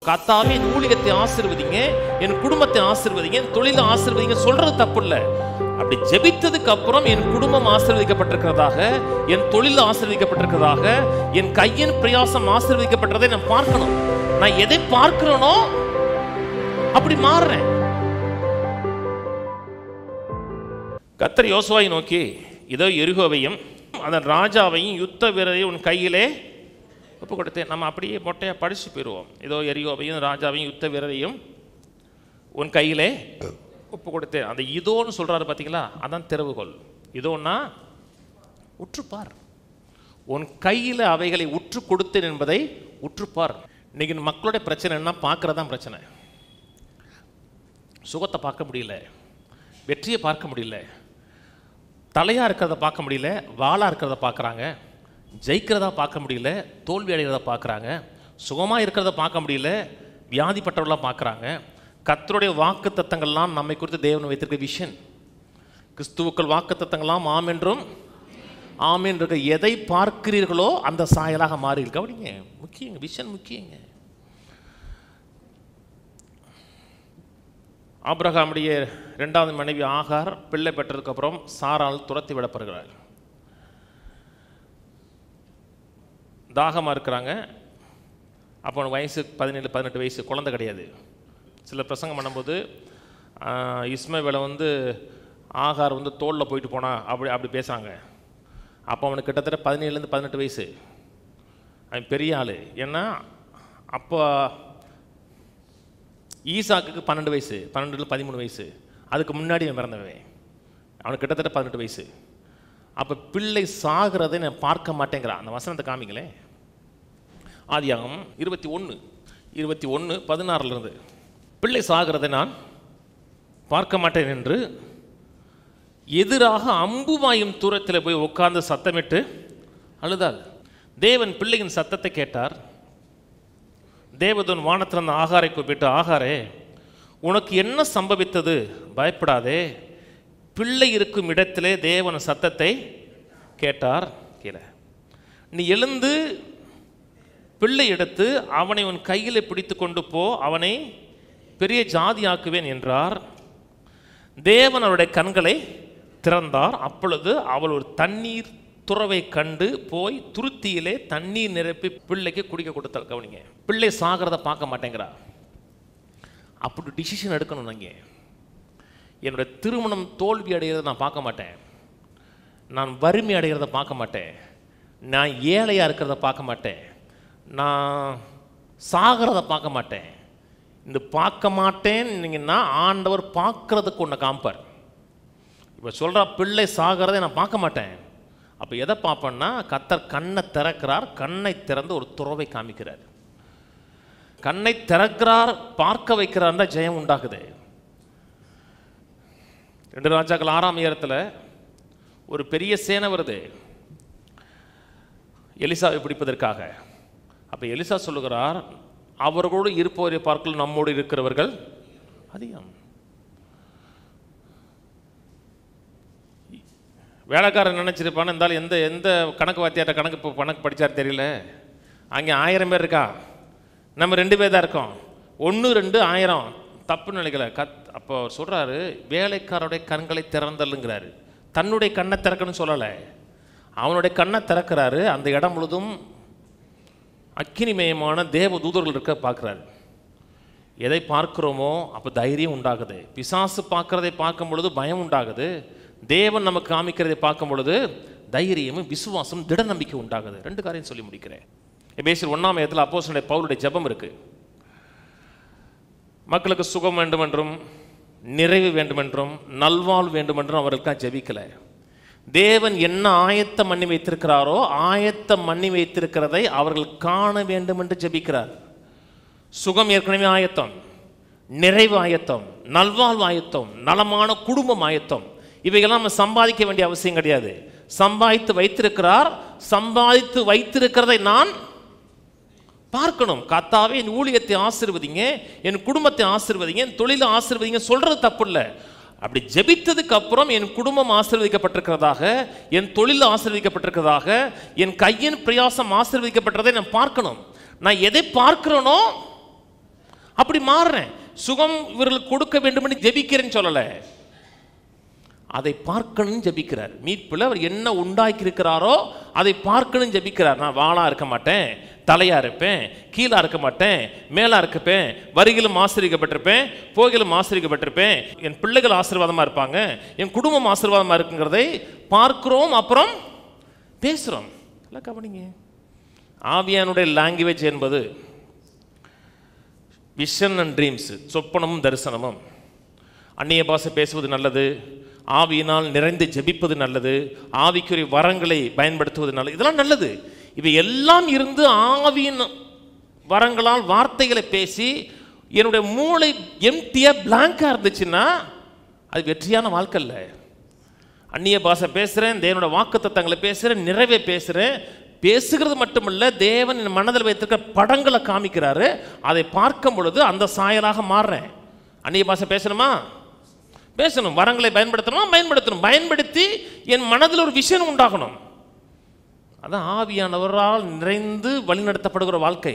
கர்த்தாவே என் ஊழியத்தை ஆசீர்வதிங்க, என் குடும்பத்தை ஆசீர்வதிங்க, என் தொழிலை ஆசீர்வதிங்க சொல்றது தப்பு இல்லை. அப்படி ஜெபித்ததுக்கு அப்புறம் என் குடும்பம் ஆசீர்வதிக்கப்பட்டிருக்கிறதாக, என் தொழில் ஆசீர்வதிக்கப்பட்டிருக்கிறதாக, என் கையின் பிரயாசம் ஆசீர்வதிக்கப்பட்டதை நான் பார்க்கணும். நான் எதை பார்க்கிறேனோ அப்படி மாறுறேன். கர்த்தர் யோசுவாவை நோக்கி, இதோ எரிகோவையும் அதன் ராஜாவையும் யுத்த வீரரையும் உன் கையிலே ஒப்பு கொடுத்தேன். நம்ம அப்படியே மொட்டையா படிச்சு போயிடுவோம். இதோ எரிகோவையும் ராஜாவையும் யுத்த வீரரையும் உன் கையிலே ஒப்பு கொடுத்தேன். அந்த இதோன்னு சொல்றாரு பார்த்தீங்களா, அதான் திறவுகோல். இதோன்னா உற்றுப்பார், உன் கையில் அவைகளை உற்று கொடுத்தேன் என்பதை உற்றுப்பார். இன்னைக்கு மக்களுடைய பிரச்சனை என்ன, பார்க்கறதான் பிரச்சனை. சுகத்தை பார்க்க முடியல, வெற்றியை பார்க்க முடியல, தலையா இருக்கிறத பார்க்க முடியல, வாளா இருக்கிறத பார்க்குறாங்க, ஜெயிக்கிறதா பார்க்க முடியல, தோல்வி அடைகிறத பார்க்குறாங்க, சுகமாக இருக்கிறத பார்க்க முடியல, வியாதிப்பட்டவர்களாக பார்க்குறாங்க. கர்த்தருடைய வாக்கு தத்தங்கள்லாம் நம்மை குறித்து தேவன் வைத்திருக்க விஷன், கிறிஸ்துவுக்கள் வாக்கு தத்தங்கள்லாம் ஆம் என்றும் ஆமீன் இருக்க. எதை பார்க்கிறீர்களோ அந்த சாயலாக மாறி கவனிங்க. முக்கியங்க, விஷன் முக்கியங்க. ஆபிரகாமுடைய 2வது மனைவி ஆகார் பிள்ளை பெற்றதுக்கு அப்புறம் சாரால் துரத்தி விடப்படுகிறார். தாகமாக இருக்கிறாங்க. அப்போ வயசு 17-18 வயசு, குழந்தை கிடையாது. சில பிரசங்கம் பண்ணும்போது இஸ்மவேலை ஆகார் தோளில் போயிட்டு போனா அப்படி பேசுகிறாங்க. அப்போ அவனுக்கு கிட்டத்தட்ட 17-18 வயசு. அவன் பெரிய ஆள். ஏன்னா அப்போ ஈசாக்கு 12 வயசு, 12-13 வயசு. அதுக்கு முன்னாடி அவன் பிறந்தவன். அவனுக்கு கிட்டத்தட்ட 18 வயசு. அப்போ பிள்ளை சாகிறதை நான் பார்க்க மாட்டேங்கிறான். அந்த வசனத்தை காமிங்களேன். ஆதியாகமம் 21:16 பிள்ளை சாகிறதை நான் பார்க்க மாட்டேன் என்று எதிராக அம்புவாயும் தூரத்தில் போய் உட்கார்ந்து சத்தமிட்டு அழுதாள். தேவன் பிள்ளையின் சத்தத்தை கேட்டார். தேவதூன் வானத்திலிருந்து ஆகாரை கூப்பிட்டு, ஆகாரே, உனக்கு என்ன சம்பவித்தது? பயப்படாதே. பிள்ளை இருக்கும் இடத்திலே தேவன் சத்தத்தை கேட்டார். கீழே, நீ எழுந்து பிள்ளை எடுத்து அவனை உன் கையில் பிடித்து கொண்டு போ, அவனை பெரிய ஜாதியாக்குவேன் என்றார். தேவன் அவருடைய கண்களை திறந்தார். அப்பொழுது அவள் ஒரு தண்ணீர் துறவை கண்டு போய் துருத்தியிலே தண்ணீர் நிரப்பி பிள்ளைக்கு குடிக்க கொடுத்தாள். கவனிங்க, பிள்ளை சாகிறத பார்க்க மாட்டேங்கிறா. அப்படி டிசிஷன் எடுக்கணும். நாங்கள் என்னுடைய திருமணம் தோல்வி அடைகிறத நான் பார்க்க மாட்டேன், நான் வறுமை அடைகிறத பார்க்க மாட்டேன், நான் ஏழையாக இருக்கிறத பார்க்க மாட்டேன், நான் சாகிறத பார்க்க மாட்டேன். இந்த பார்க்க மாட்டேன்னீங்கன்னா ஆண்டவர் பார்க்கறதுக்கு ஒன்று காம்பார். இப்போ சொல்கிறா, பிள்ளை சாகிறதை நான் பார்க்க மாட்டேன். அப்போ எதை பார்ப்பேன்னா, கர்த்தர் கண்ணை திறக்கிறார். கண்ணை திறந்து ஒரு துறவை காமிக்கிறார். கண்ணை திறக்கிறார், பார்க்க வைக்கிறார், ஜெயம் உண்டாகுது. 2 ராஜாக்கள் 6ஆம் அதிகாரத்தில் ஒரு பெரிய சேனை வருது எலிசாவை பிடிப்பதற்காக. அப்போ எலிசா சொல்லுகிறார், அவர்களோடு இருப்பவரை பார்க்கல நம்மோடு இருக்கிறவர்கள் அதிகம். வேலைக்காரன் நினச்சிருப்பான்னு இருந்தாலும் எந்த கணக்கு வாத்தியார்ட்ட கணக்கு படித்தார் தெரியல. அங்கே 1000 பேர் இருக்கா, நம்ம 2 பேர் தான் இருக்கோம். 1 2 1000 தப்புன்னு நினைக்கல. அப்போ சொல்கிறாரு, வேலைக்காரருடைய கண்களை திறந்தல்லுங்கிறாரு. தன்னுடைய கண்ணை திறக்கணும்னு சொல்லலை, அவனுடைய கண்ணை திறக்கிறாரு. அந்த இடம் முழுதும் அக்கினிமயமான தேவ தூதர்கள் இருக்க பார்க்குறாரு. எதை பார்க்குறோமோ அப்போ தைரியம் உண்டாகுது. பிசாசு பார்க்குறதை பார்க்கும் பொழுது பயம் உண்டாகுது. தேவன் நமக்கு காமிக்கிறதை பார்க்கும் பொழுது தைரியமும் விசுவாசம் திட நம்பிக்கை உண்டாகுது. 2 காரியம் சொல்லி முடிக்கிறேன். எபேசியர் 1ஆம் அதிகாரத்தில் அப்போஸ்தலனாகிய பவுலுடைய ஜெபம் இருக்கு. மக்களுக்கு சுகம் வேண்டுமென்றும் நிறைவு வேண்டுமென்றும் நல்வாழ்வு வேண்டுமென்றும் அவர்களுக்காக ஜெபிக்கல. தேவன் என்ன ஆயத்தம் பண்ணி வைத்திருக்கிறாரோ ஆயத்தம் பண்ணி வைத்திருக்கிறதை அவர்கள் காண வேண்டும் என்று ஜெபிக்கிறார். சுகம் ஏற்கனவே ஆயத்தம், நிறைவு ஆயத்தம், நல்வாழ்வு ஆயத்தம், நலமான குடும்பம் ஆயத்தம். இவைகள்லாம் நம்ம சம்பாதிக்க வேண்டிய அவசியம் கிடையாது. சம்பாதித்து வைத்திருக்கிறார். சம்பாதித்து வைத்திருக்கிறதை நான் பார்க்கணும். கர்த்தாவே என் ஊழியத்தை ஆசீர்வதிங்க, என் குடும்பத்தை ஆசீர்வதிங்க, என் தொழிலை ஆசீர்வதிங்க சொல்றது தப்பு இல்லை. அப்படி ஜெபித்ததுக்கு அப்புறம் என் குடும்பம் ஆசீர்வதிக்கப்பட்டிருக்கிறதாக, என் தொழில் ஆசீர்வதிக்கப்பட்டிருக்கிறதாக, என் கையின் பிரயாசம் ஆசீர்வதிக்கப்பட்டதை நான் பார்க்கணும். நான் எதை பார்க்கிறேனோ அப்படி மாறுறேன். சுகம் இவர்களுக்கு கொடுக்க வேண்டும் என்று ஜெபிக்கிறேன்னு சொல்லலை, அதை பார்க்கணும் ஜெபிக்கிறார். மீட்பில் அவர் என்ன உண்டாக்கி இருக்கிறாரோ அதை பார்க்கணும் ஜெபிக்கிறார். நான் வாளா இருக்க மாட்டேன், தலையா இருப்பேன், கீழா இருக்க மாட்டேன், மேலா இருக்கப்பேன், வருகிலும் ஆசீர்வதிக்கப்பட்டிருப்பேன், போகிலும் ஆசீர்வதிக்கப்பட்டிருப்பேன், என் பிள்ளைகள் ஆசீர்வாதமா இருப்பாங்க, என் குடும்பம் ஆசீர்வாதமா இருக்குங்கிறதை பார்க்கிறோம், அப்புறம் பேசுறோம். கவனிங்க, ஆவியானுடைய லாங்குவேஜ் என்பது விஷன் அண்ட் ட்ரீம்ஸ், சொப்பனமும் தரிசனமும். அந்நிய பாஷை பேசுவது நல்லது, ஆவியினால் நிறைந்து ஜெபிப்பது நல்லது, ஆவிக்குரிய வரங்களை பயன்படுத்துவது நல்லது, இதெல்லாம் நல்லது. இவை எல்லாம் இருந்து ஆவியின் வரங்களால் வார்த்தைகளை பேசி என்னுடைய மூளை எம்டியா பிளாங்கா இருந்துச்சுன்னா அது வெற்றியான வாழ்க்கை இல்லை. அந்நிய பாஷை பேசுகிறேன், தேவனோட வாக்குத்தத்தங்களை பேசுகிறேன், நிறைவே பேசுகிறேன், பேசுகிறது மட்டுமல்ல, தேவன் என் மனதில் வைத்திருக்கிற படங்களை காமிக்கிறாரு, அதை பார்க்கும் பொழுது அந்த சாயலாக மாறுறேன். அந்நிய பாஷை பேசணுமா? பேசணும். வரங்களை பயன்படுத்தணும், பயன்படுத்தி என் மனதில் ஒரு விஷயம் உண்டாகணும். அதான் ஆவியானவரால் நிறைந்து வழிநடத்தப்படுகிற வாழ்க்கை.